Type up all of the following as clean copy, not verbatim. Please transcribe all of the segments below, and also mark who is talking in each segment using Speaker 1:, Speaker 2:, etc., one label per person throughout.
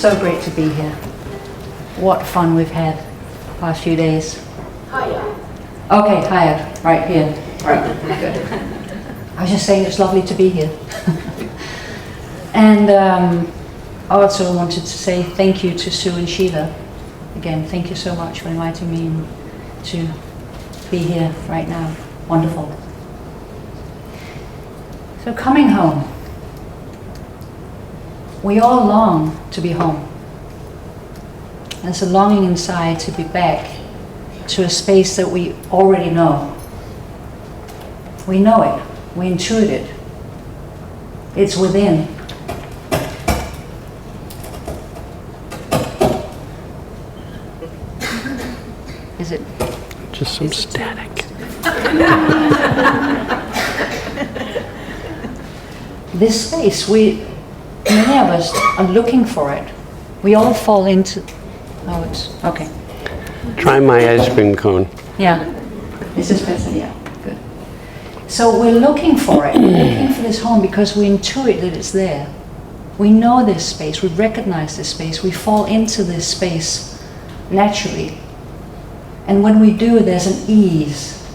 Speaker 1: So great to be here. What fun we've had the past few days.
Speaker 2: Hiya.
Speaker 1: Okay, hiya, right here. Right, good. I was just saying it's lovely to be here. And I also wanted to say thank you to Sue and Sheila. Again, thank you so much for inviting me to be here right now. Wonderful. So coming home. We all long to be home. There's a longing inside to be back to a space that we already know. We know it, we intuit it. It's within. Is it?
Speaker 3: Just some static.
Speaker 1: This space, many of us are looking for it. We all fall into, oh, it's, okay.
Speaker 3: Try my ice cream cone.
Speaker 1: Yeah, this is better, yeah, good. So we're looking for it, we're looking for this home because we intuit that it's there. We know this space, we recognize this space, we fall into this space naturally. And when we do, there's an ease.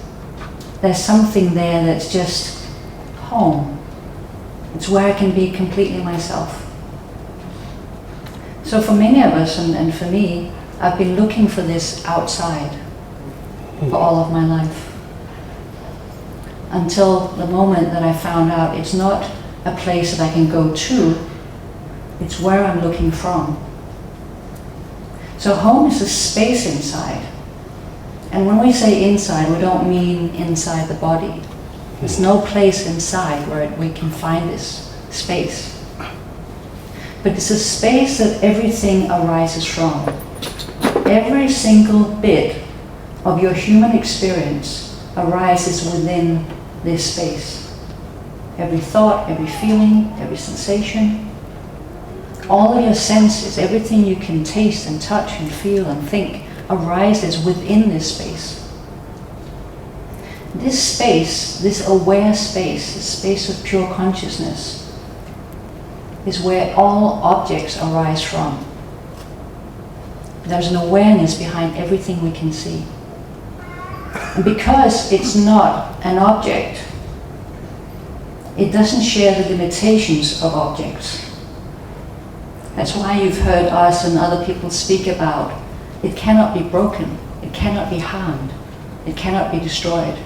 Speaker 1: There's something there that's just home. It's where I can be completely myself. So for many of us, and for me, I've been looking for this outside for all of my life. Until the moment that I found out it's not a place that I can go to, it's where I'm looking from. So home is a space inside. And when we say inside, we don't mean inside the body. There's no place inside where we can find this space. But it's a space that everything arises from. Every single bit of your human experience arises within this space. Every thought, every feeling, every sensation, all of your senses, everything you can taste and touch and feel and think arises within this space. This space, this aware space, this space of pure consciousness, is where all objects arise from. There's an awareness behind everything we can see. And because it's not an object, it doesn't share the limitations of objects. That's why you've heard us and other people speak about it cannot be broken, it cannot be harmed, it cannot be destroyed,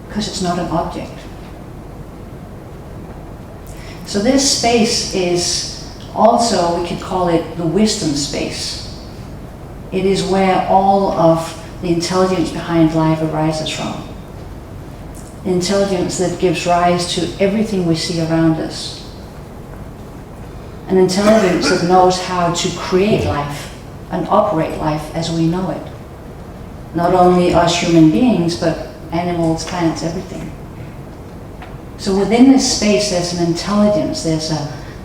Speaker 1: because it's not an object. So this space is also, we could call it the wisdom space. It is where all of the intelligence behind life arises from. The intelligence that gives rise to everything we see around us. An intelligence that knows how to create life and operate life as we know it. Not only us human beings, but animals, plants, everything. So within this space there's an intelligence, there's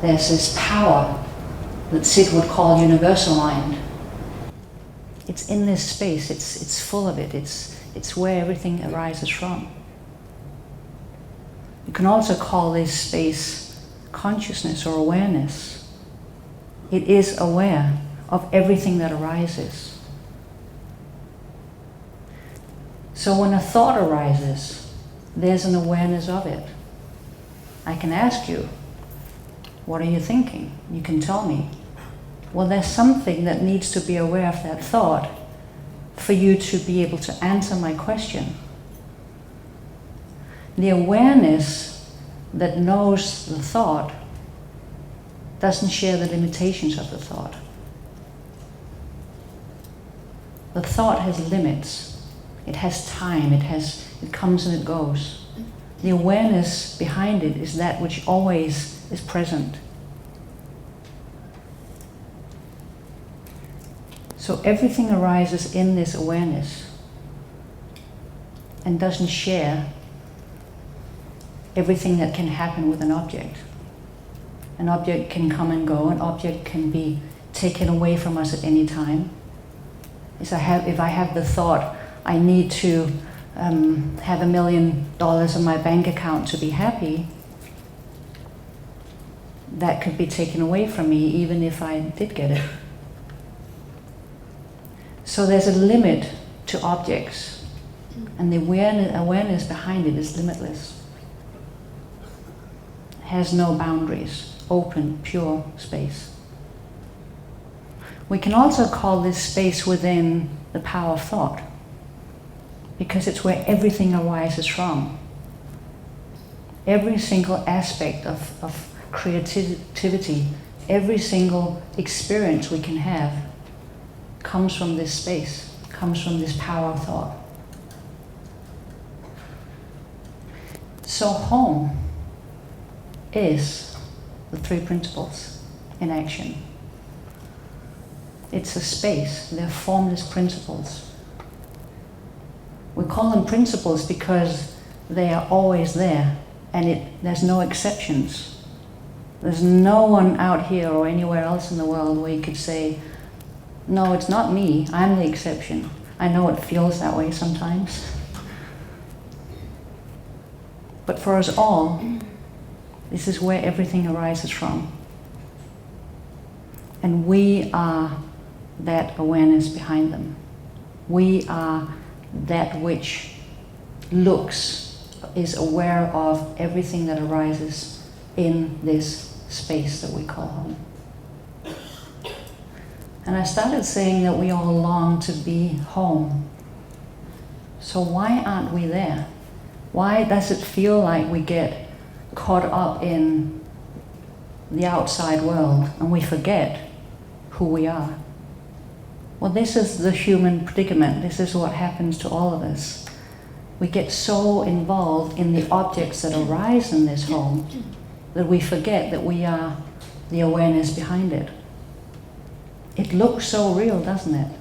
Speaker 1: this power that Sid would call universal mind. It's in this space, it's full of it, it's where everything arises from. You can also call this space consciousness or awareness. It is aware of everything that arises. So when a thought arises, there's an awareness of it. I can ask you, what are you thinking? You can tell me. Well, there's something that needs to be aware of that thought for you to be able to answer my question. The awareness that knows the thought doesn't share the limitations of the thought. The thought has limits. It has time. It comes and it goes. The awareness behind it is that which always is present. So everything arises in this awareness and doesn't share everything that can happen with an object. An object can come and go. An object can be taken away from us at any time. If I have the thought, I need to have $1 million in my bank account to be happy, that could be taken away from me even if I did get it. So there's a limit to objects, and the awareness behind it is limitless. Has no boundaries, open, pure space. We can also call this space within the power of thought, because it's where everything arises from. Every single aspect of creativity, every single experience we can have comes from this space, comes from this power of thought. So home is the three principles in action. It's a space, they're formless principles. We call them principles because they are always there, and there's no exceptions. There's no one out here or anywhere else in the world where you could say, no, it's not me, I'm the exception. I know it feels that way sometimes. But for us all, this is where everything arises from. And we are that awareness behind them. We are that which is aware of everything that arises in this space that we call home. And I started saying that we all long to be home. So why aren't we there? Why does it feel like we get caught up in the outside world and we forget who we are? Well, this is the human predicament. This is what happens to all of us. We get so involved in the objects that arise in this home that we forget that we are the awareness behind it. It looks so real, doesn't it?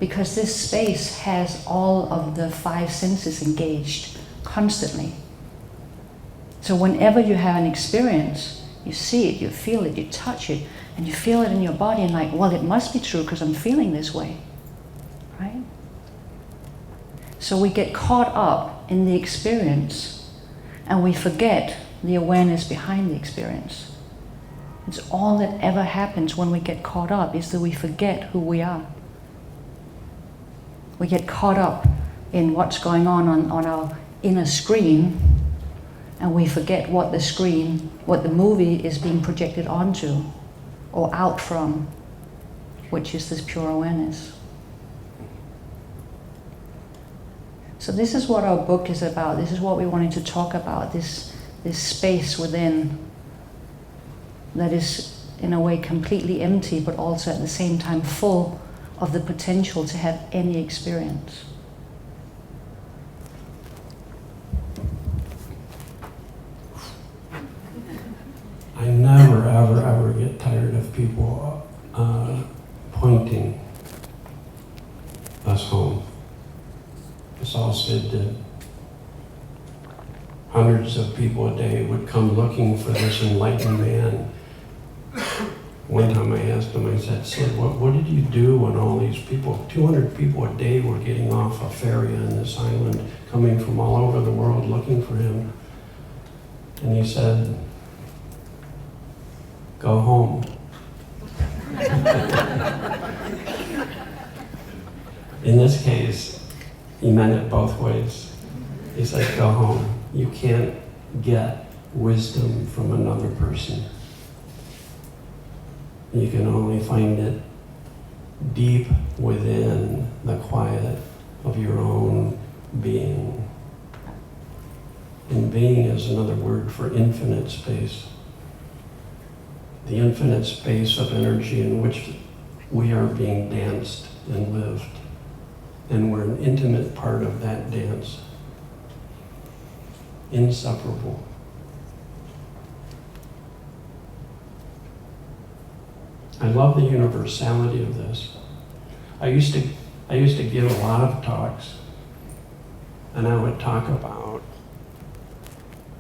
Speaker 1: Because this space has all of the five senses engaged constantly. So whenever you have an experience, you see it, you feel it, you touch it, and you feel it in your body and like, well, it must be true because I'm feeling this way, right? So we get caught up in the experience and we forget the awareness behind the experience. It's all that ever happens when we get caught up, is that we forget who we are. We get caught up in what's going on our inner screen, and we forget what the movie is being projected onto or out from, which is this pure awareness. So this is what our book is about. This is what we wanted to talk about, this space within that is in a way completely empty, but also at the same time full of the potential to have any experience.
Speaker 2: I never, ever, ever get tired of people pointing us home. Saul said that hundreds of people a day would come looking for this enlightened man. One time I asked him, I said, Sid, what did you do when all these people, 200 people a day were getting off a ferry on this island, coming from all over the world looking for him? And he said, go home. In this case, he meant it both ways. He said, go home. You can't get wisdom from another person. You can only find it deep within the quiet of your own being. And being is another word for infinite space. The infinite space of energy in which we are being danced and lived. And we're an intimate part of that dance. Inseparable. I love the universality of this. I used to give a lot of talks, and I would talk about.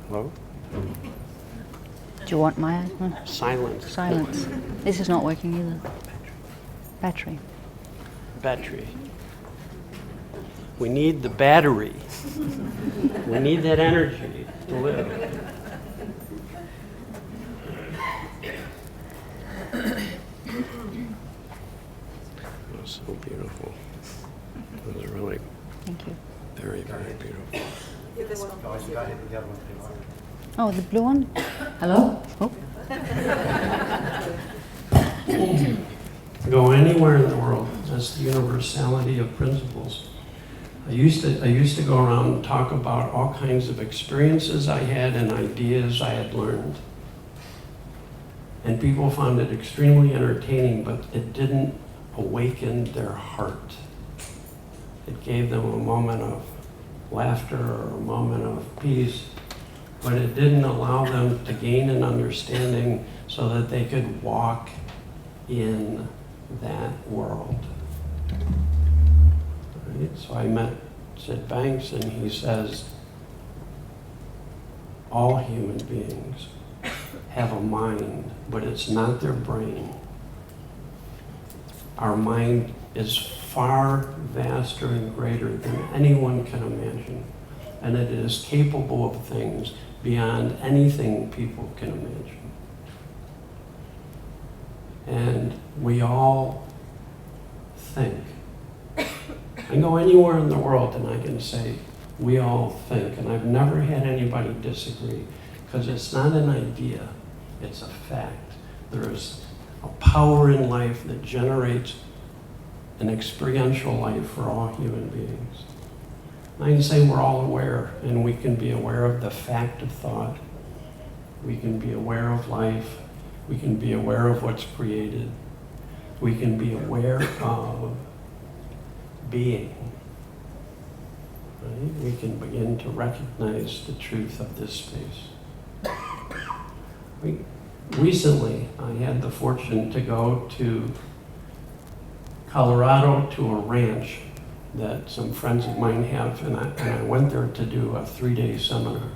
Speaker 2: Hello?
Speaker 1: Do you want my one?
Speaker 3: Silence.
Speaker 1: Silence. This is not working either. Battery.
Speaker 3: Battery. We need the battery. We need that energy to live.
Speaker 4: Thank you.
Speaker 3: Very, very beautiful.
Speaker 4: Oh, the blue one?
Speaker 1: Hello?
Speaker 4: Oh,
Speaker 2: Go anywhere in the world. That's the universality of principles. I used to go around and talk about all kinds of experiences I had and ideas I had learned. And people found it extremely entertaining, but it didn't awaken their heart. It gave them a moment of laughter or a moment of peace, but it didn't allow them to gain an understanding so that they could walk in that world. Right? So I met Sid Banks, and he says, all human beings have a mind, but it's not their brain. Our mind is far vaster and greater than anyone can imagine, and it is capable of things beyond anything people can imagine. And we all think. I can go anywhere in the world and I can say, we all think, and I've never had anybody disagree, because it's not an idea, it's a fact. There is a power in life that generates an experiential life for all human beings. I can say we're all aware, and we can be aware of the fact of thought. We can be aware of life. We can be aware of what's created. We can be aware of being. Right? We can begin to recognize the truth of this space. Recently, I had the fortune to go to Colorado to a ranch that some friends of mine have, and I went there to do a 3-day seminar.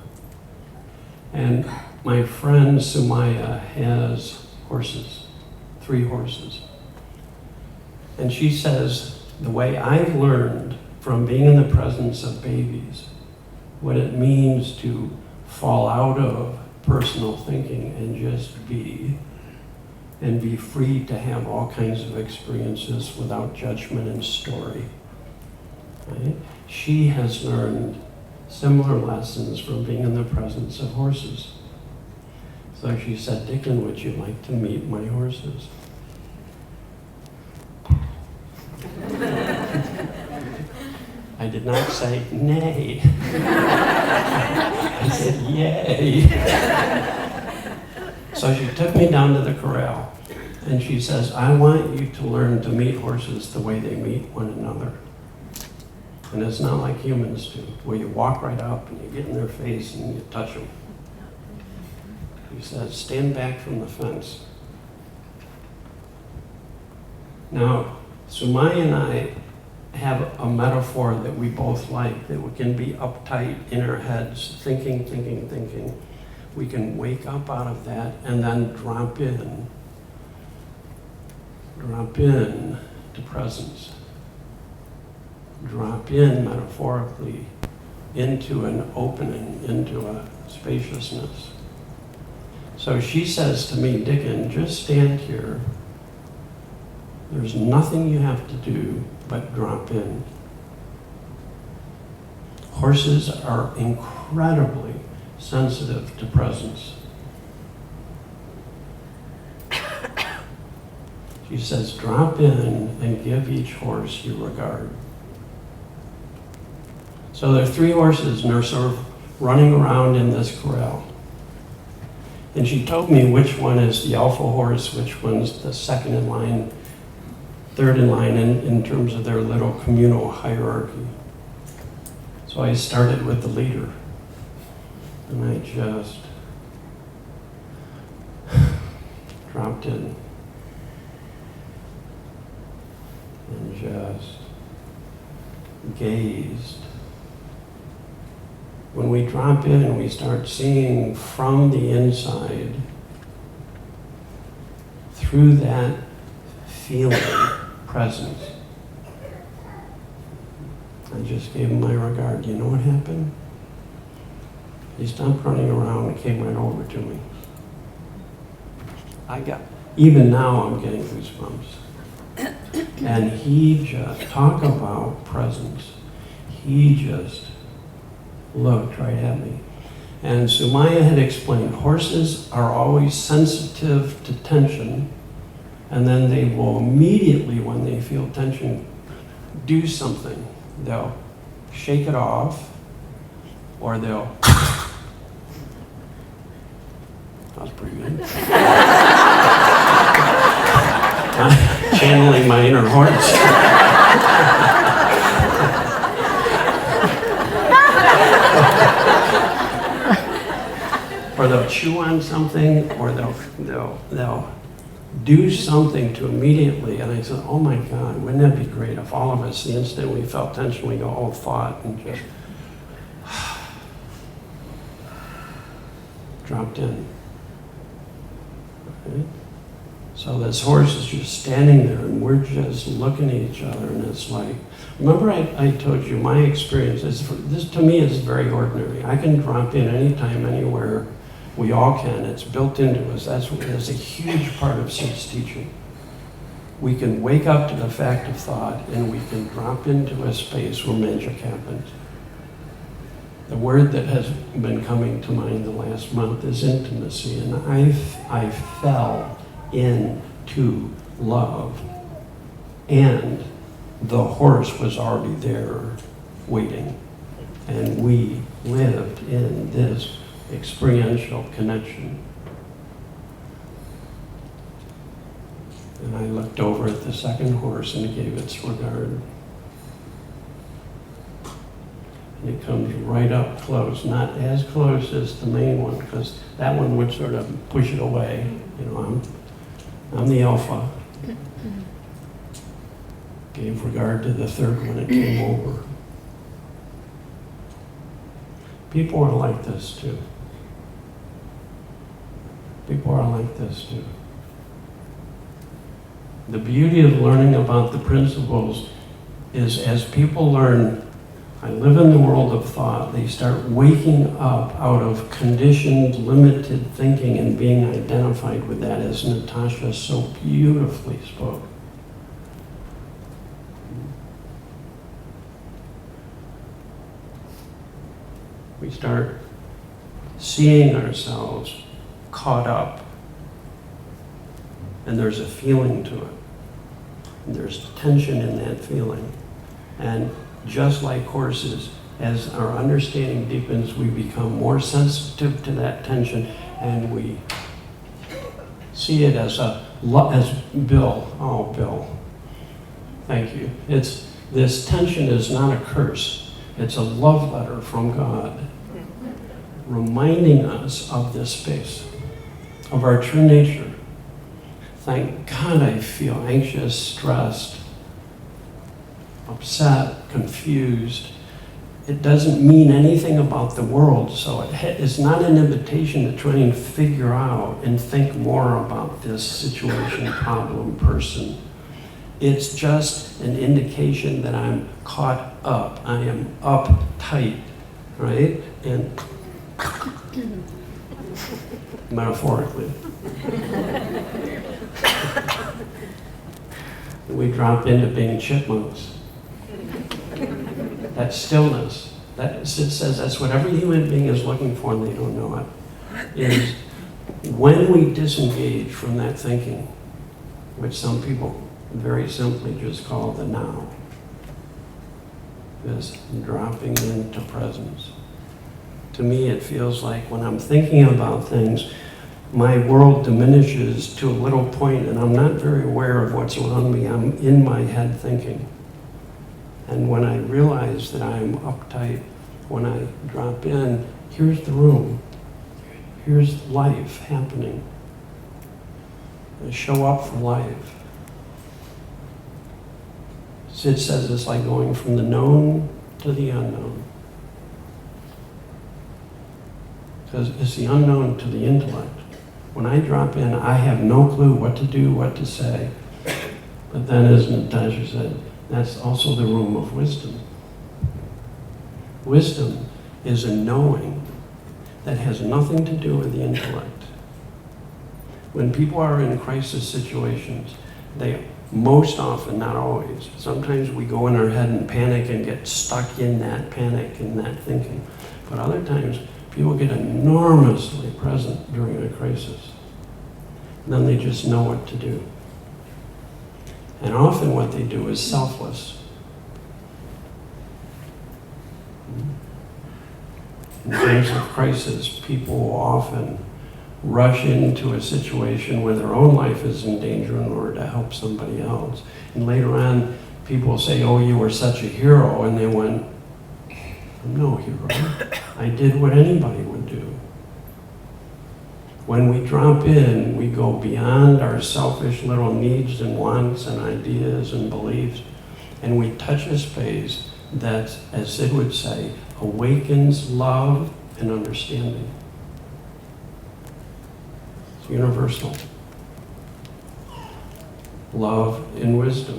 Speaker 2: And my friend Sumaya has horses, 3 horses. And she says, the way I've learned from being in the presence of babies, what it means to fall out of personal thinking and just be, and be free to have all kinds of experiences without judgment and story. Right? She has learned similar lessons from being in the presence of horses. So she said, Dicken, would you like to meet my horses? I did not say nay. I said, yay. So she took me down to the corral, and she says, I want you to learn to meet horses the way they meet one another. And it's not like humans do, where you walk right up and you get in their face and you touch them. She says, stand back from the fence. Now, Sumaya and I have a metaphor that we both like, that we can be uptight in our heads, thinking. We can wake up out of that and then drop in to presence. Drop in, metaphorically, into an opening, into a spaciousness. So she says to me, Dicken, just stand here. There's nothing you have to do but drop in. Horses are incredibly sensitive to presence. She says, drop in and give each horse your regard. So there are 3 horses, and they're sort of running around in this corral. And she told me which one is the alpha horse, which one's the second in line, third in line in terms of their little communal hierarchy. So I started with the leader, and I just dropped in and just gazed. When we drop in, we start seeing from the inside, through that feeling, presence. I just gave him my regard. You know what happened? He stopped running around and came right over to me. Even now I'm getting goosebumps. And he just, talk about presence. He just looked right at me. And Sumaya had explained, horses are always sensitive to tension, and then they will immediately, when they feel tension, do something. They'll shake it off, or they'll... That was pretty good. Channeling my inner horse. Or they'll chew on something, or they'll do something to immediately, and I said, oh my God, wouldn't that be great if all of us, the instant we felt tension, we go, oh, thought, and just dropped in. Right? So this horse is just standing there, and we're just looking at each other, and it's like, remember I told you my experience is, this to me is very ordinary. I can drop in anytime, anywhere. We all can. It's built into us. That's a huge part of Sid's teaching. We can wake up to the fact of thought, and we can drop into a space where magic happens. The word that has been coming to mind the last month is intimacy, and I fell into love, and the horse was already there waiting, and we lived in this experiential connection. And I looked over at the second horse and gave its regard. And it comes right up close, not as close as the main one, because that one would sort of push it away. You know, I'm the alpha. Gave regard to the third one, it came over. People are like this too. People are like this too. The beauty of learning about the principles is as people learn, I live in the world of thought, they start waking up out of conditioned, limited thinking and being identified with that, as Natasha so beautifully spoke. We start seeing ourselves caught up, and there's a feeling to it. And there's tension in that feeling. And just like horses, as our understanding deepens, we become more sensitive to that tension, and we see it as Bill. Oh, Bill, thank you. This tension is not a curse. It's a love letter from God, reminding us of this space, of our true nature. Thank God I feel anxious, stressed, upset, confused. It doesn't mean anything about the world, so it's not an invitation to try and figure out and think more about this situation, problem, person. It's just an indication that I'm caught up. I am uptight, right? And metaphorically. We drop into being chipmunks. That stillness, it says that's what every human being is looking for, and they don't know it, is when we disengage from that thinking, which some people very simply just call the now, is dropping into presence. To me, it feels like when I'm thinking about things, my world diminishes to a little point, and I'm not very aware of what's around me. I'm in my head thinking. And when I realize that I'm uptight, when I drop in, here's the room. Here's life happening. I show up for life. Sid says it's like going from the known to the unknown. Because it's the unknown to the intellect. When I drop in, I have no clue what to do, what to say. But then, as Natasha said, that's also the room of wisdom. Wisdom is a knowing that has nothing to do with the intellect. When people are in crisis situations, they Most often, not always. Sometimes we go in our head and panic and get stuck in that panic and that thinking. But other times, people get enormously present during a crisis. And then they just know what to do. And often what they do is selfless. In times of crisis, people will often rush into a situation where their own life is in danger in order to help somebody else. And later on, people will say, oh, you were such a hero. And they went, I'm no hero. I did what anybody would do. When we drop in, we go beyond our selfish little needs and wants and ideas and beliefs, and we touch a space that, as Sid would say, awakens love and understanding. It's universal. Love and wisdom.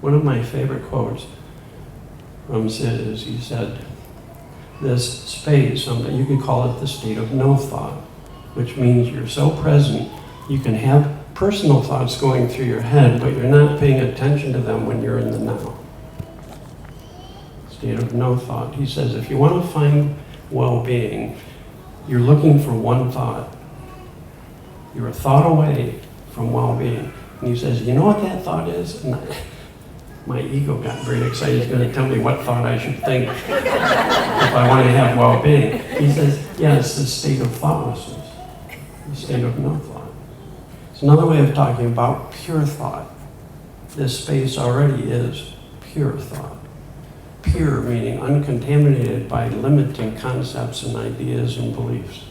Speaker 2: One of my favorite quotes from Sid is, he said, this space, you could call it the state of no thought, which means you're so present, you can have personal thoughts going through your head, but you're not paying attention to them when you're in the now. State of no thought. He says, if you want to find well-being, you're looking for one thought. You're a thought away from well-being. And he says, you know what that thought is? And my ego got very excited. He's going to tell me what thought I should think if I want to have well-being. He says, yeah, it's the state of thoughtlessness, the state of no thought. It's another way of talking about pure thought. This space already is pure thought. Pure meaning uncontaminated by limiting concepts and ideas and beliefs.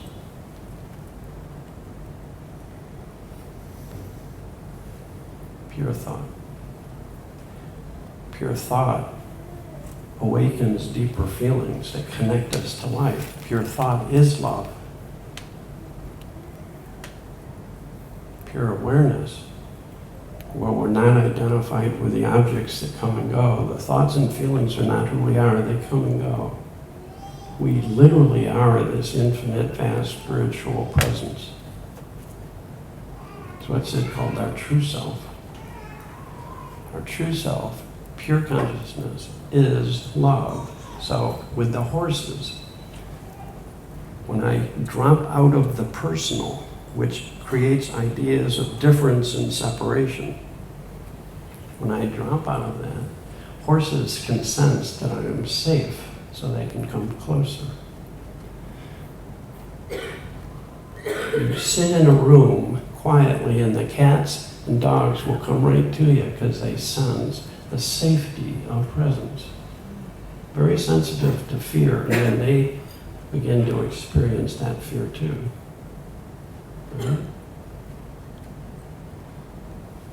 Speaker 2: Pure thought. Pure thought awakens deeper feelings that connect us to life. Pure thought is love. Pure awareness, where we're not identified with the objects that come and go. The thoughts and feelings are not who we are, they come and go. We literally are this infinite, vast spiritual presence. It's what's it called, our true self. Our true self, pure consciousness, is love. So with the horses, when I drop out of the personal, which creates ideas of difference and separation, when I drop out of that, horses can sense that I am safe, so they can come closer. You sit in a room quietly and the cats and dogs will come right to you because they sense the safety of presence. Very sensitive to fear, and then they begin to experience that fear too. Right?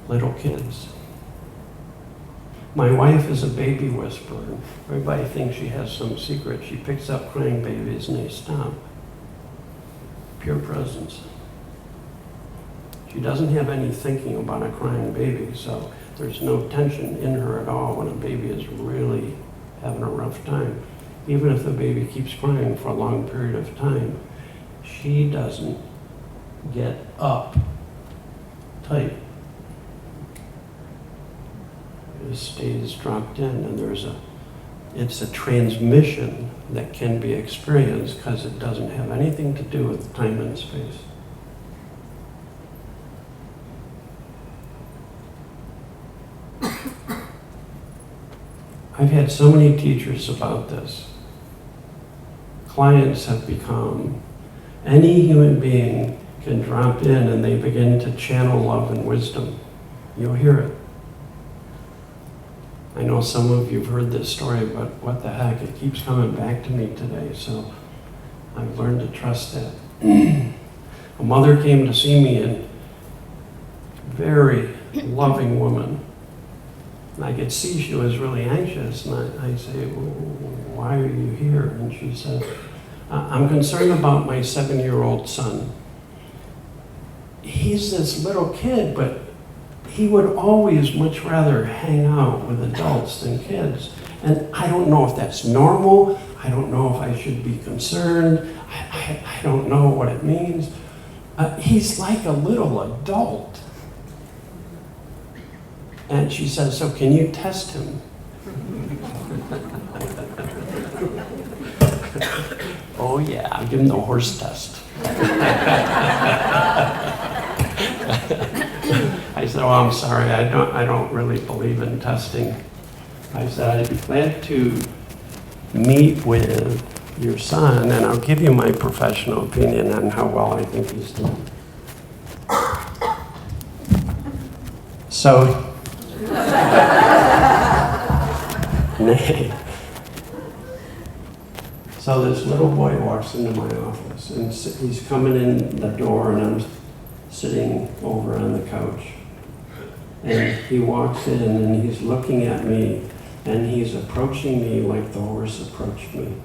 Speaker 2: Little kids. My wife is a baby whisperer. Everybody thinks she has some secret. She picks up crying babies and they stop. Pure presence. She doesn't have any thinking about a crying baby, so there's no tension in her at all when a baby is really having a rough time. Even if the baby keeps crying for a long period of time, she doesn't get up tight. It stays dropped in, and it's a transmission that can be experienced because it doesn't have anything to do with time and space. I've had so many teachers about this. Clients have become, any human being can drop in and they begin to channel love and wisdom. You'll hear it. I know some of you have heard this story, but what the heck, it keeps coming back to me today, so I've learned to trust that. A mother came to see me, and very loving woman. And I could see she was really anxious, and I say, well, why are you here? And she said, I'm concerned about my 7-year-old son. He's this little kid, but he would always much rather hang out with adults than kids. And I don't know if that's normal. I don't know if I should be concerned. I don't know what it means. He's like a little adult. And she says, so can you test him? Oh yeah, I'll give him the horse test. I said, oh, I'm sorry, I don't really believe in testing. I said, I'd be glad to meet with your son, and I'll give you my professional opinion on how well I think he's doing. So, nay. So this little boy walks into my office, and he's coming in the door, and I'm sitting over on the couch. And he walks in, and he's looking at me, and he's approaching me like the horse approached me.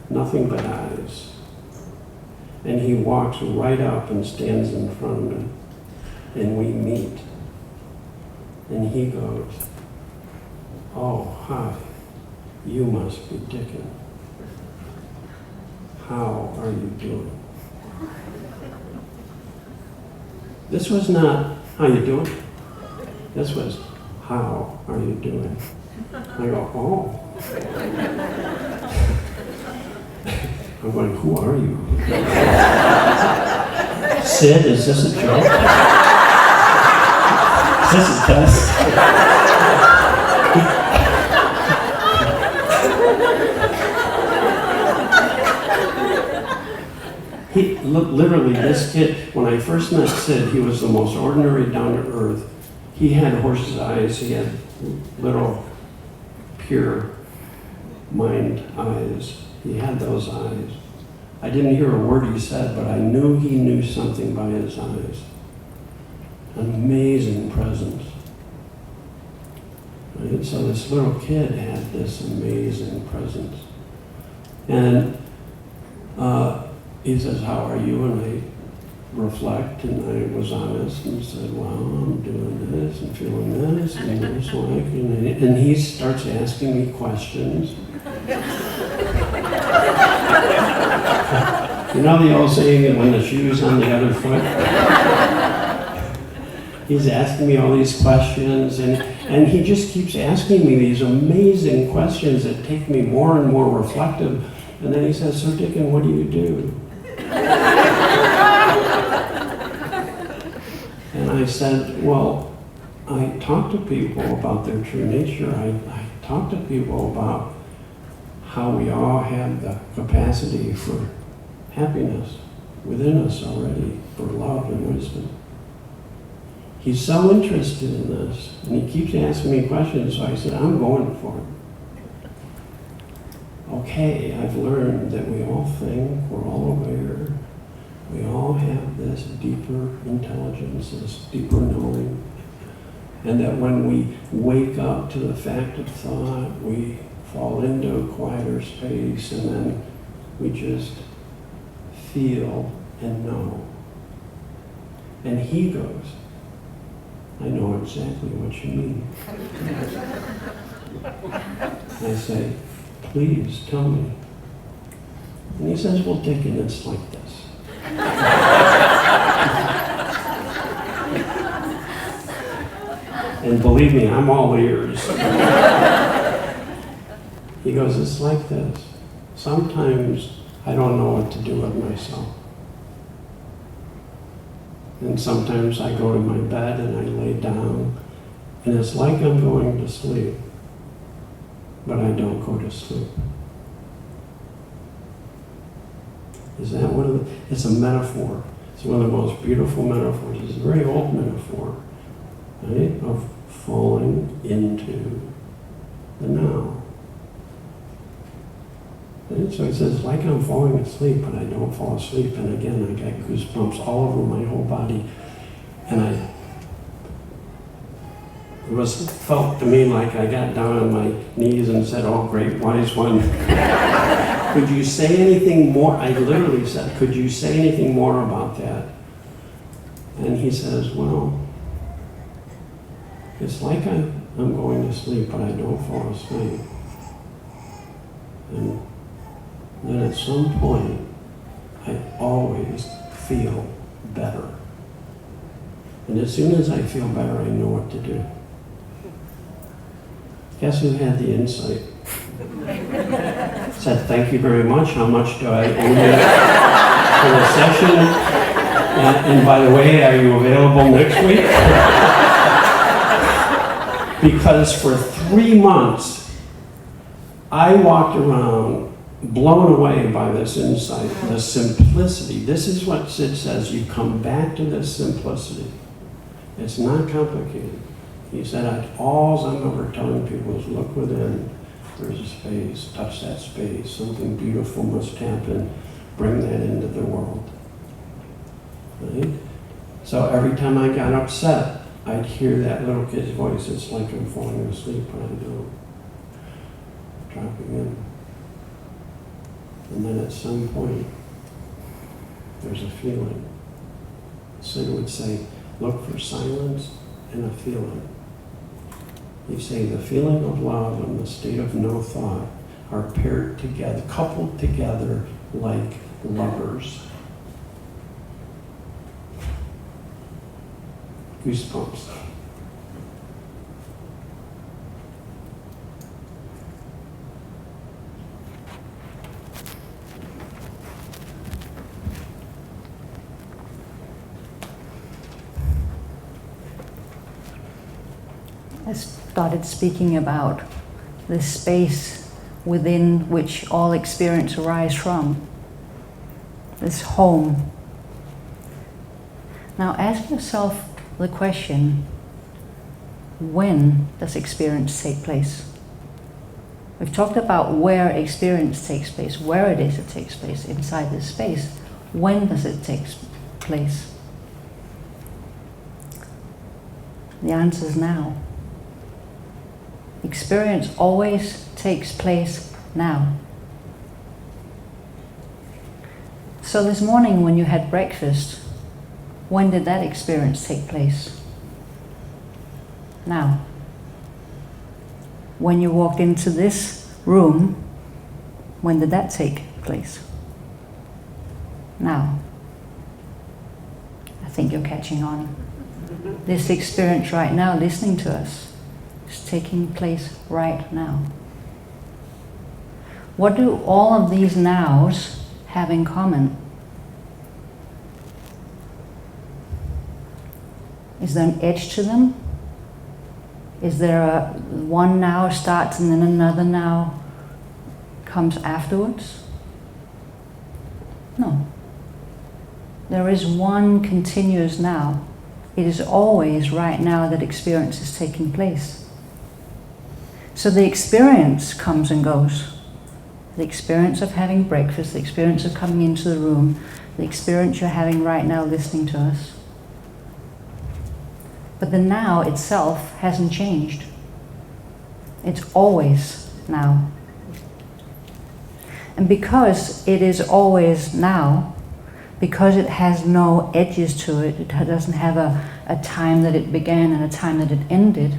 Speaker 2: Nothing but eyes. And he walks right up and stands in front of me, and we meet. And he goes, oh, hi, you must be Dicken. How are you doing? This was not, how you doing? This was, how are you doing? I go, oh. I'm going, who are you? Sid, is this a joke? Is this a test? Literally, this kid, when I first met Sid, he was the most ordinary, down-to-earth. He had horse's eyes. He had little, pure mind eyes. He had those eyes. I didn't hear a word he said, but I knew he knew something by his eyes. An amazing presence. Right? So this little kid had this amazing presence. And he says, how are you? And I reflect, and I was honest and said, well, I'm doing this and feeling this and this like, and he starts asking me questions. You know the old saying, when the shoe's on the other foot? He's asking me all these questions, and he just keeps asking me these amazing questions that take me more and more reflective. And then he says, so Dicken, what do you do? And I said, well, I talk to people about their true nature. I talk to people about how we all have the capacity for happiness within us already, for love and wisdom. He's so interested in this, and he keeps asking me questions, so I said, I'm going for it. Okay, I've learned that we all think, we're all aware, we all have this deeper intelligence, this deeper knowing, and that when we wake up to the fact of thought, we fall into a quieter space, and then we just feel and know. And he goes, I know exactly what you mean. I say, please tell me. And he says, well, Dicken, it's like this. And believe me, I'm all ears. He goes, it's like this. Sometimes I don't know what to do with myself. And sometimes I go to my bed and I lay down, and it's like I'm going to sleep, but I don't go to sleep. Is that one of the, it's a metaphor. It's one of the most beautiful metaphors. It's a very old metaphor, right, of falling into the now. And so he says, like I'm falling asleep, but I don't fall asleep. And again, I got goosebumps all over my whole body. And it felt to me like I got down on my knees and said, oh, great wise one. Could you say anything more? I literally said, could you say anything more about that? And he says, well, it's like I'm going to sleep, but I don't fall asleep. And then at some point, I always feel better. And as soon as I feel better, I know what to do. Guess who had the insight? Said, thank you very much. How much do I owe you for the session? And by the way, are you available next week? Because for 3 months, I walked around blown away by this insight, the simplicity. This is what Sid says, you come back to this simplicity. It's not complicated. He said, all I'm ever telling people is look within, there's a space, touch that space, something beautiful must happen, bring that into the world. Right? So every time I got upset, I'd hear that little kid's voice. It's like I'm falling asleep, but I don't. Dropping in. And then at some point, there's a feeling. Sid would say, look for silence and a feeling. He'd say the feeling of love and the state of no thought are paired together, coupled together like lovers. Goosebumps.
Speaker 1: I started speaking about this space within which all experience arises from, this home. Now ask yourself the question, when does experience take place? We've talked about where experience takes place, where it is it takes place inside this space. When does it take place? The answer is now. Experience always takes place now. So this morning when you had breakfast, when did that experience take place? Now. When you walked into this room, when did that take place? Now. I think you're catching on. This experience right now, listening to us, is taking place right now. What do all of these nows have in common? Is there an edge to them? Is there a one now starts and then another now comes afterwards? No. There is one continuous now. It is always right now that experience is taking place. So the experience comes and goes. The experience of having breakfast, the experience of coming into the room, the experience you're having right now listening to us. But the now itself hasn't changed. It's always now. And because it is always now, because it has no edges to it, it doesn't have a time that it began and a time that it ended,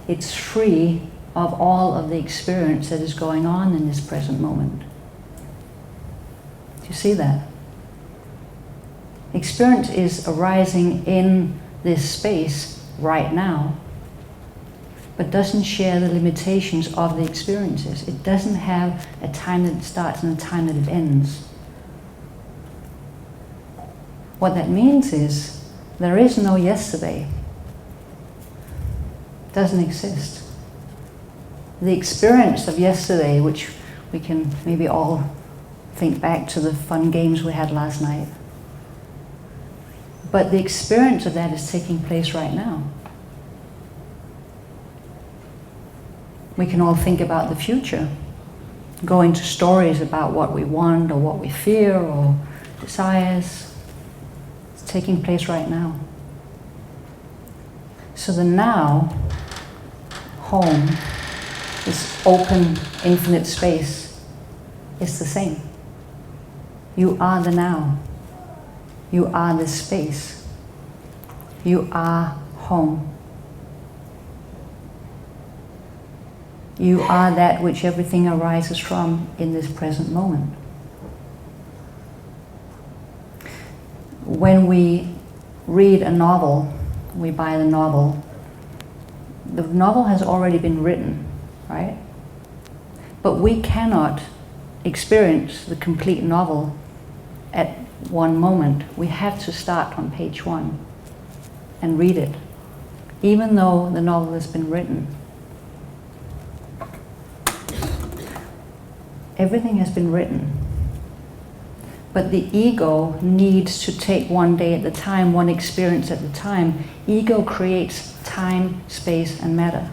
Speaker 1: it's free of all of the experience that is going on in this present moment. Do you see that? Experience is arising in this space right now, but doesn't share the limitations of the experiences. It doesn't have a time that it starts and a time that it ends. What that means is there is no yesterday. It doesn't exist. The experience of yesterday, which we can maybe all think back to the fun games we had last night, but the experience of that is taking place right now. We can all think about the future, go into stories about what we want or what we fear or desires. It's taking place right now. So the now, home, this open, infinite space, is the same. You are the now. You are this space. You are home. You are that which everything arises from in this present moment. When we read a novel, we buy the novel, the novel has already been written, right? But we cannot experience the complete novel at one moment. We have to start on page 1 and read it, even though the novel has been written. Everything has been written. But the ego needs to take one day at a time, one experience at a time. Ego creates time, space, and matter.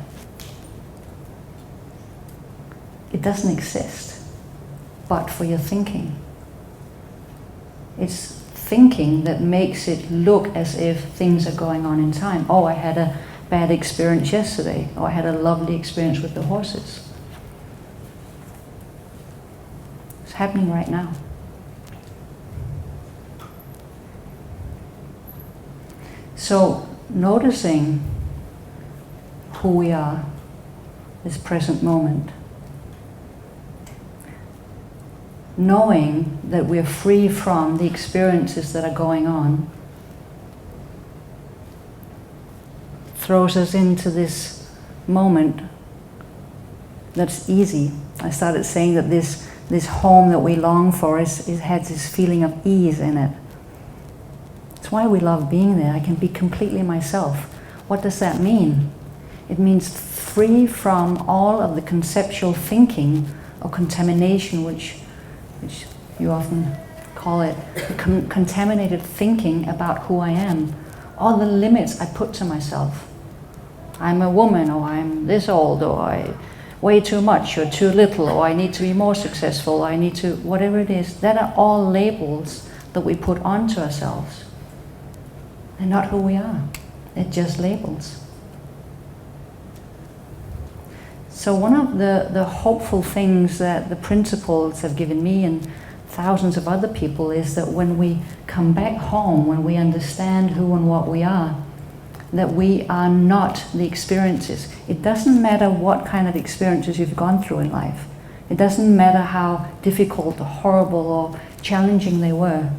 Speaker 1: It doesn't exist but for your thinking. It's thinking that makes it look as if things are going on in time. Oh, I had a bad experience yesterday. Oh, I had a lovely experience with the horses. It's happening right now. So, noticing who we are, this present moment, knowing that we're free from the experiences that are going on, throws us into this moment that's easy. I started saying that this home that we long for has this feeling of ease in it. It's why we love being there. I can be completely myself. What does that mean? It means free from all of the conceptual thinking or contamination, which you often call it, contaminated thinking about who I am. All the limits I put to myself. I'm a woman, or I'm this old, or I weigh too much, or too little, or I need to be more successful, or I need to, whatever it is. That are all labels that we put onto ourselves. They're not who we are. They're just labels. So one of the hopeful things that the principles have given me and thousands of other people is that when we come back home, when we understand who and what we are, that we are not the experiences. It doesn't matter what kind of experiences you've gone through in life. It doesn't matter how difficult or horrible or challenging they were.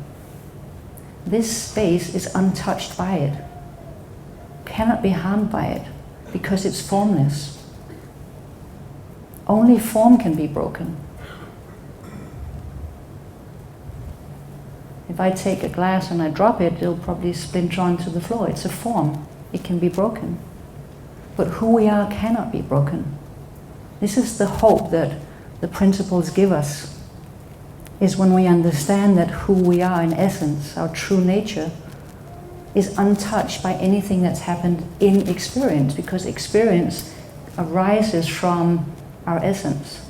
Speaker 1: This space is untouched by it, cannot be harmed by it, because it's formless. Only form can be broken. If I take a glass and I drop it, it'll probably splinter onto the floor. It's a form. It can be broken. But who we are cannot be broken. This is the hope that the principles give us, is when we understand that who we are in essence, our true nature, is untouched by anything that's happened in experience, because experience arises from our essence.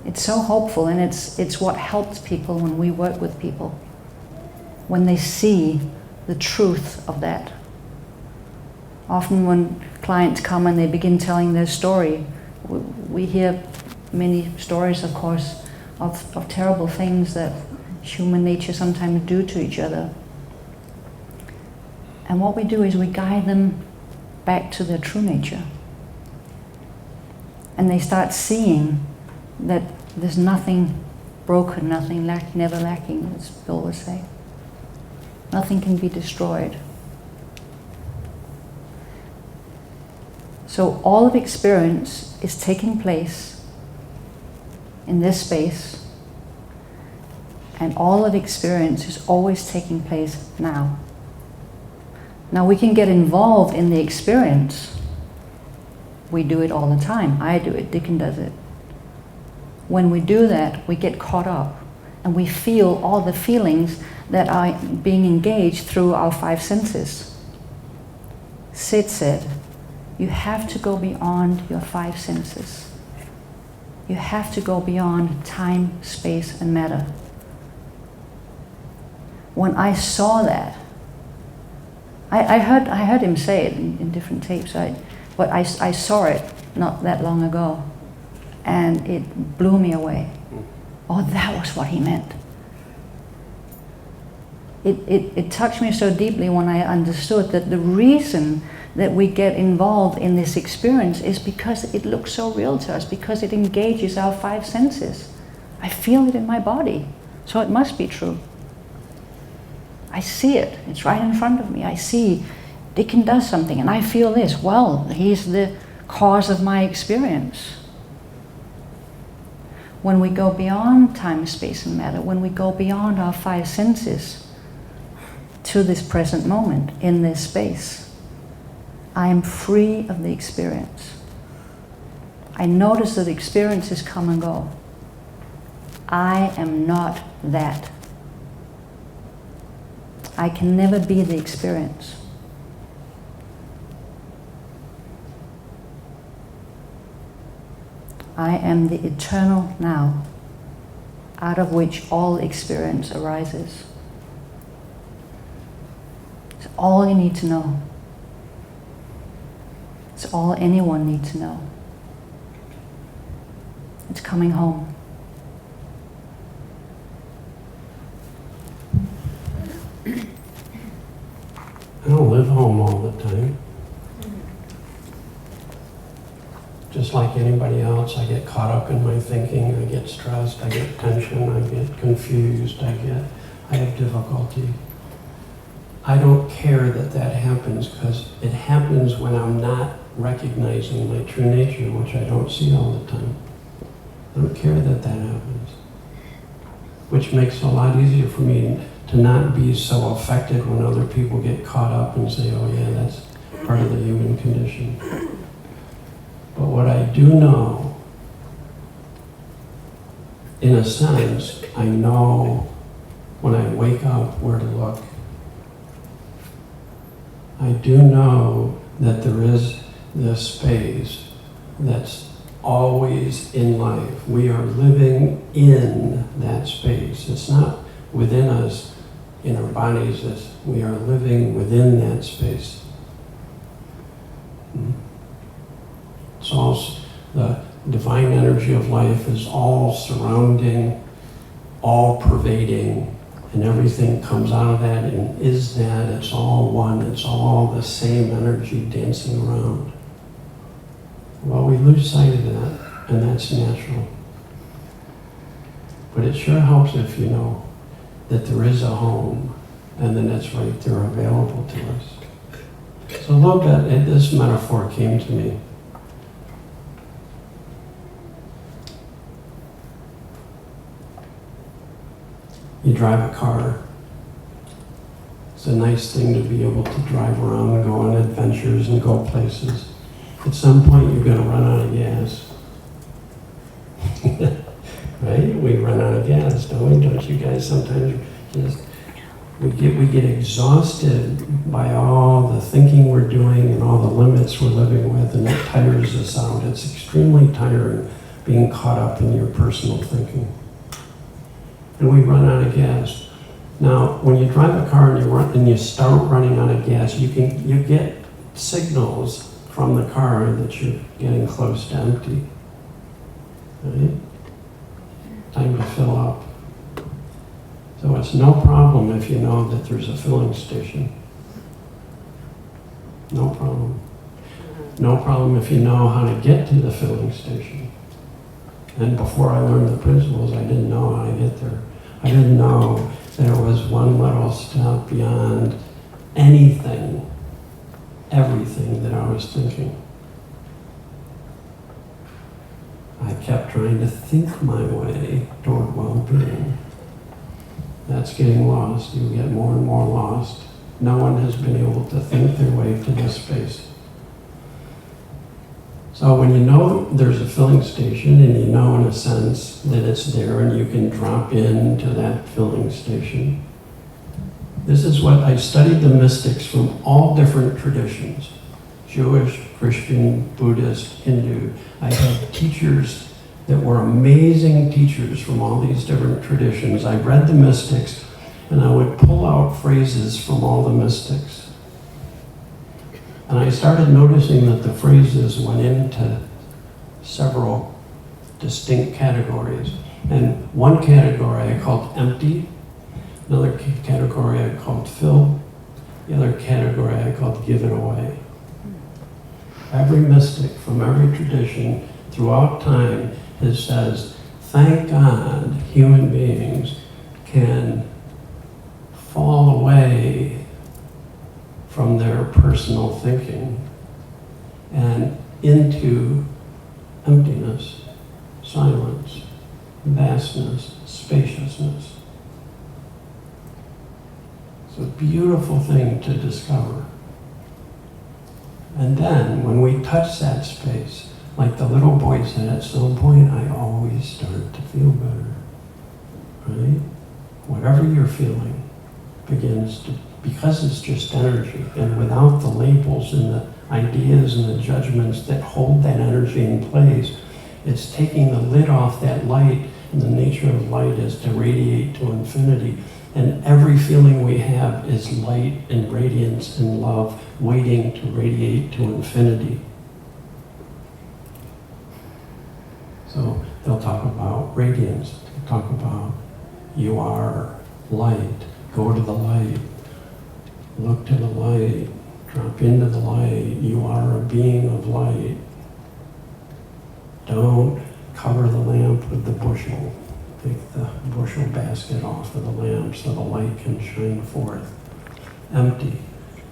Speaker 1: It's so hopeful, and it's what helps people when we work with people, when they see the truth of that. Often when clients come and they begin telling their story, we hear many stories, of course, of terrible things that human nature sometimes do to each other. And what we do is we guide them back to their true nature. And they start seeing that there's nothing broken, nothing never lacking, as Bill would say. Nothing can be destroyed. So all of experience is taking place in this space, and all of experience is always taking place now. Now we can get involved in the experience. We do it all the time. I do it, Dicken does it. When we do that, we get caught up and we feel all the feelings that are being engaged through our 5 senses. Sid said, you have to go beyond your 5 senses. You have to go beyond time, space, and matter. When I saw that, I heard him say it in different tapes, but I saw it not that long ago, and it blew me away. Oh, that was what he meant. It touched me so deeply when I understood that the reason that we get involved in this experience is because it looks so real to us, because it engages our 5 senses. I feel it in my body, so it must be true. I see it. It's right in front of me. I see Dicken does something and I feel this. Well, he's the cause of my experience. When we go beyond time, space, and matter, when we go beyond our five senses to this present moment, in this space, I am free of the experience. I notice that experiences come and go. I am not that. I can never be the experience. I am the eternal now, out of which all experience arises. It's all you need to know. It's all anyone needs to know. It's coming home.
Speaker 2: I don't live home all the time. Just like anybody else, I get caught up in my thinking, I get stressed, I get tension, I get confused, I have difficulty. I don't care that that happens because it happens when I'm not recognizing my true nature, which I don't see all the time. I don't care that that happens. Which makes it a lot easier for me to not be so affected when other people get caught up and say, oh yeah, that's part of the human condition. But what I do know, in a sense, I know when I wake up where to look. I do know that there is this space that's always in life. We are living in that space. It's not within us, in our bodies. We are living within that space. It's all, the divine energy of life is all surrounding, all pervading, and everything comes out of that and is that. It's all one. It's all the same energy dancing around. Well, we lose sight of that, and that's natural. But it sure helps if you know that there is a home, and then it's right there available to us. So a little bit, this metaphor came to me. You drive a car. It's a nice thing to be able to drive around and go on adventures and go places. At some point, you're going to run out of gas. Right? We run out of gas, don't we? Don't you guys sometimes just... We get exhausted by all the thinking we're doing and all the limits we're living with, and it tires us out. It's extremely tiring being caught up in your personal thinking. And we run out of gas. Now, when you drive a car and you start running out of gas, you get signals from the car that you're getting close to empty. Right? Time to fill up. So it's no problem if you know that there's a filling station. No problem. No problem if you know how to get to the filling station. And before I learned the principles, I didn't know how to get there. I didn't know there was one little step beyond anything, everything that I was thinking. I kept trying to think my way toward well-being. That's getting lost. You get more and more lost. No one has been able to think their way to this space. So when you know there's a filling station and you know in a sense that it's there and you can drop into that filling station, this is what I studied the mystics from all different traditions. Jewish, Christian, Buddhist, Hindu. I had teachers that were amazing teachers from all these different traditions. I read the mystics and I would pull out phrases from all the mystics. And I started noticing that the phrases went into several distinct categories. And one category I called empty, another category I called fill, the other category I called give it away. Every mystic from every tradition throughout time says, thank God human beings can fall away from their personal thinking and into emptiness, silence, vastness, spaciousness. It's a beautiful thing to discover. And then when we touch that space, like the little boy said, at some point I always start to feel better, right? Whatever you're feeling begins to, because it's just energy, and without the labels and the ideas and the judgments that hold that energy in place, it's taking the lid off that light, and the nature of light is to radiate to infinity. And every feeling we have is light and radiance and love waiting to radiate to infinity. So they'll talk about radiance, they'll talk about you are light, go to the light, look to the light, drop into the light, you are a being of light. Don't cover the lamp with the bushel. Take the bushel basket off of the lamp so the light can shine forth. Empty.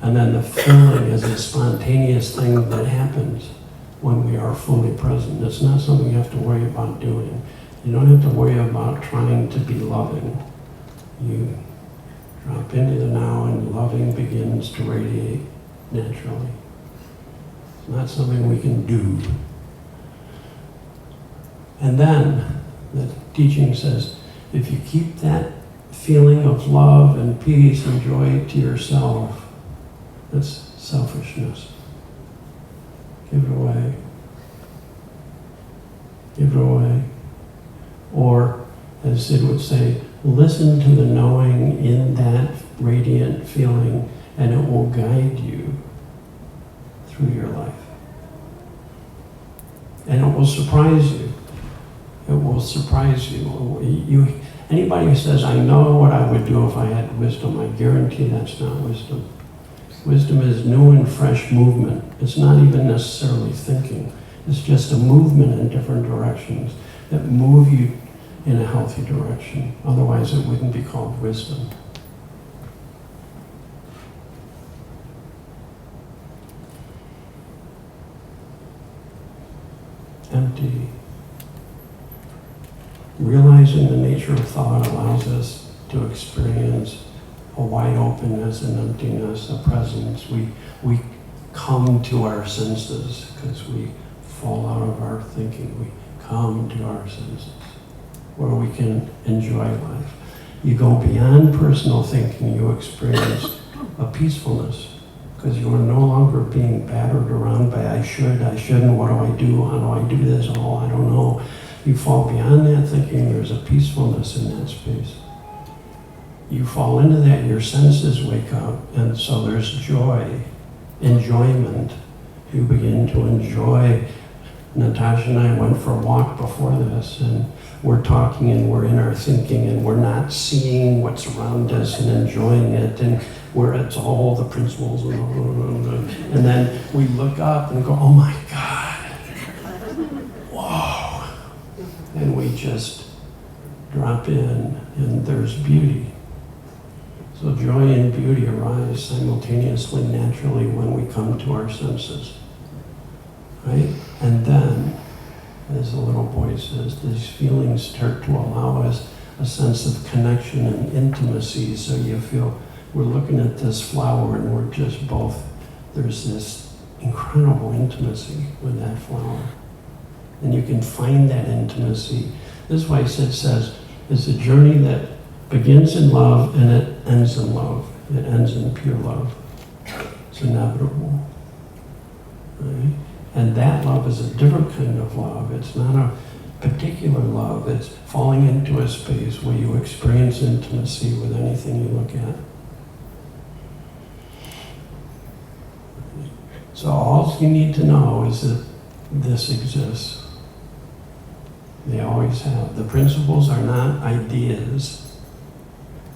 Speaker 2: And then the filling is a spontaneous thing that happens when we are fully present. It's not something you have to worry about doing. You don't have to worry about trying to be loving. You drop into the now and loving begins to radiate naturally. It's not something we can do. And then the teaching says, if you keep that feeling of love and peace and joy to yourself, that's selfishness. Give it away. Give it away. Or, as Sid would say, listen to the knowing in that radiant feeling, and it will guide you through your life. And it will surprise you. It will surprise you. Anybody who says, I know what I would do if I had wisdom, I guarantee that's not wisdom. Wisdom is new and fresh movement. It's not even necessarily thinking. It's just a movement in different directions that move you in a healthy direction. Otherwise, it wouldn't be called wisdom. Empty. Realizing the nature of thought allows us to experience a wide openness and emptiness, a presence. We come to our senses because we fall out of our thinking. We come to our senses where we can enjoy life. You go beyond personal thinking, you experience a peacefulness because you are no longer being battered around by I shouldn't, what do I do, how do I do this, oh, I don't know. You fall beyond that thinking, there's a peacefulness in that space. You fall into that, your senses wake up, and so there's joy, enjoyment. You begin to enjoy. Natasha and I went for a walk before this, and we're talking and we're in our thinking and we're not seeing what's around us and enjoying it, and where it's all the principles and then we look up and go, oh my God, whoa, and we just drop in and there's beauty. So joy and beauty arise simultaneously, naturally, when we come to our senses, right? And then, as the little boy says, these feelings start to allow us a sense of connection and intimacy. So you feel we're looking at this flower and we're just both, there's this incredible intimacy with that flower. And you can find that intimacy. This is why Sid says it's a journey that begins in love and it ends in love. It ends in pure love. It's inevitable. Right? And that love is a different kind of love. It's not a particular love. It's falling into a space where you experience intimacy with anything you look at. So all you need to know is that this exists. They always have. The principles are not ideas.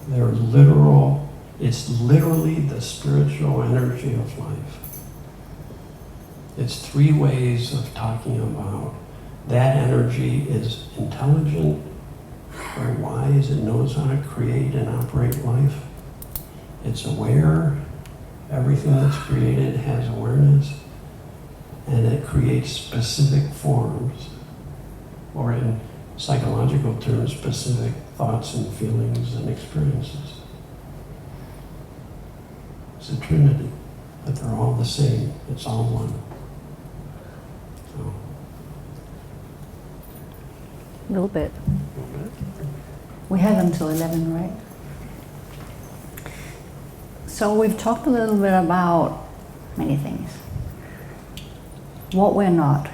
Speaker 2: They're literal. It's literally the spiritual energy of life. It's three ways of talking about that energy is intelligent, very wise, it knows how to create and operate life. It's aware. Everything that's created has awareness, and it creates specific forms, or in psychological terms, specific thoughts and feelings and experiences. It's a trinity, but they're all the same. It's all one. So.
Speaker 1: A little bit. We have until 11, right? So we've talked a little bit about many things. What we're not.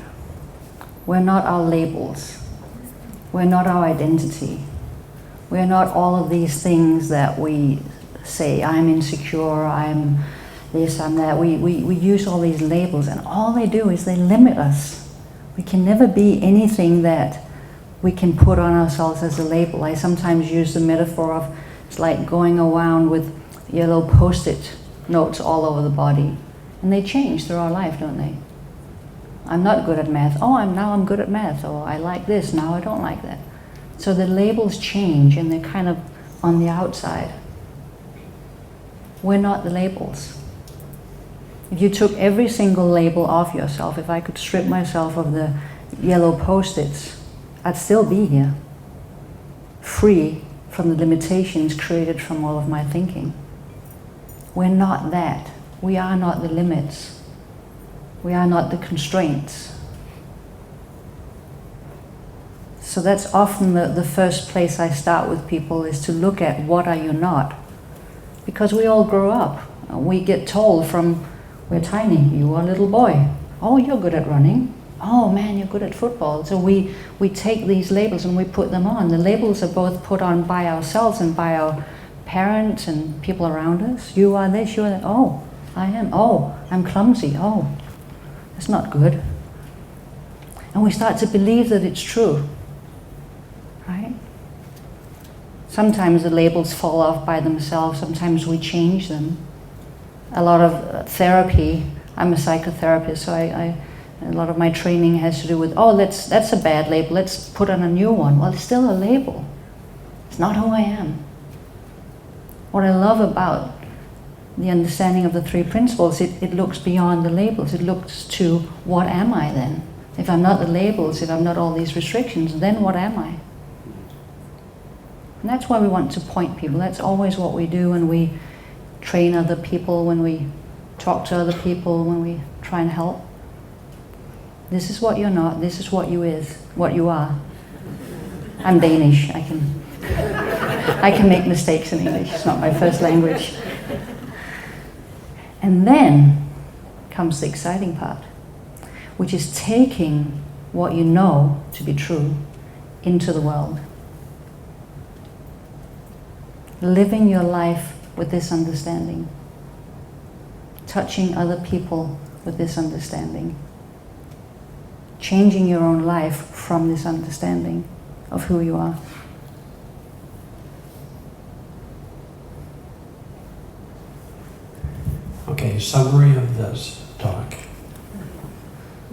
Speaker 1: We're not our labels. We're not our identity. We're not all of these things that we say, I'm insecure, I'm this, I'm that. We use all these labels, and all they do is they limit us. We can never be anything that we can put on ourselves as a label. I sometimes use the metaphor of it's like going around with yellow post-it notes all over the body. And they change through our life, don't they? I'm not good at math. Oh, now I'm good at math. Oh, I like this. Now I don't like that. So the labels change, and they're kind of on the outside. We're not the labels. If you took every single label off yourself, if I could strip myself of the yellow post-its, I'd still be here, free from the limitations created from all of my thinking. We're not that. We are not the limits. We are not the constraints. So that's often the first place I start with people, is to look at what are you not. Because we all grow up. We get told from we're tiny, you are a little boy. Oh, you're good at running. Oh man, you're good at football. So we take these labels and we put them on. The labels are both put on by ourselves and by our parents and people around us. You are this, you are that. Oh, I am. Oh, I'm clumsy. Oh, that's not good. And we start to believe that it's true, right? Sometimes the labels fall off by themselves. Sometimes we change them. A lot of therapy, I'm a psychotherapist, so a lot of my training has to do with, oh, that's a bad label, let's put on a new one. Well, it's still a label. It's not who I am. What I love about the understanding of the three principles, it looks beyond the labels. It looks to, what am I then? If I'm not the labels, if I'm not all these restrictions, then what am I? And that's why we want to point people. That's always what we do when we train other people, when we talk to other people, when we try and help. This is what you're not, this is what you are. I'm Danish, I can make mistakes in English, it's not my first language. And then comes the exciting part, which is taking what you know to be true into the world. Living your life with this understanding. Touching other people with this understanding. Changing your own life from this understanding of who you are.
Speaker 2: Okay, summary of this talk.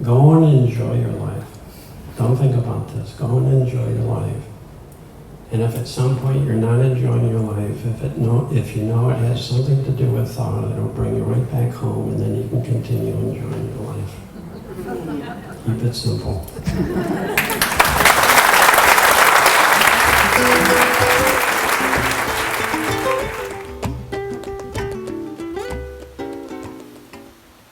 Speaker 2: Go and enjoy your life. Don't think about this. Go and enjoy your life. And if at some point you're not enjoying your life, if you know it has something to do with thought, it'll bring you right back home, and then you can continue enjoying your life. Keep it simple.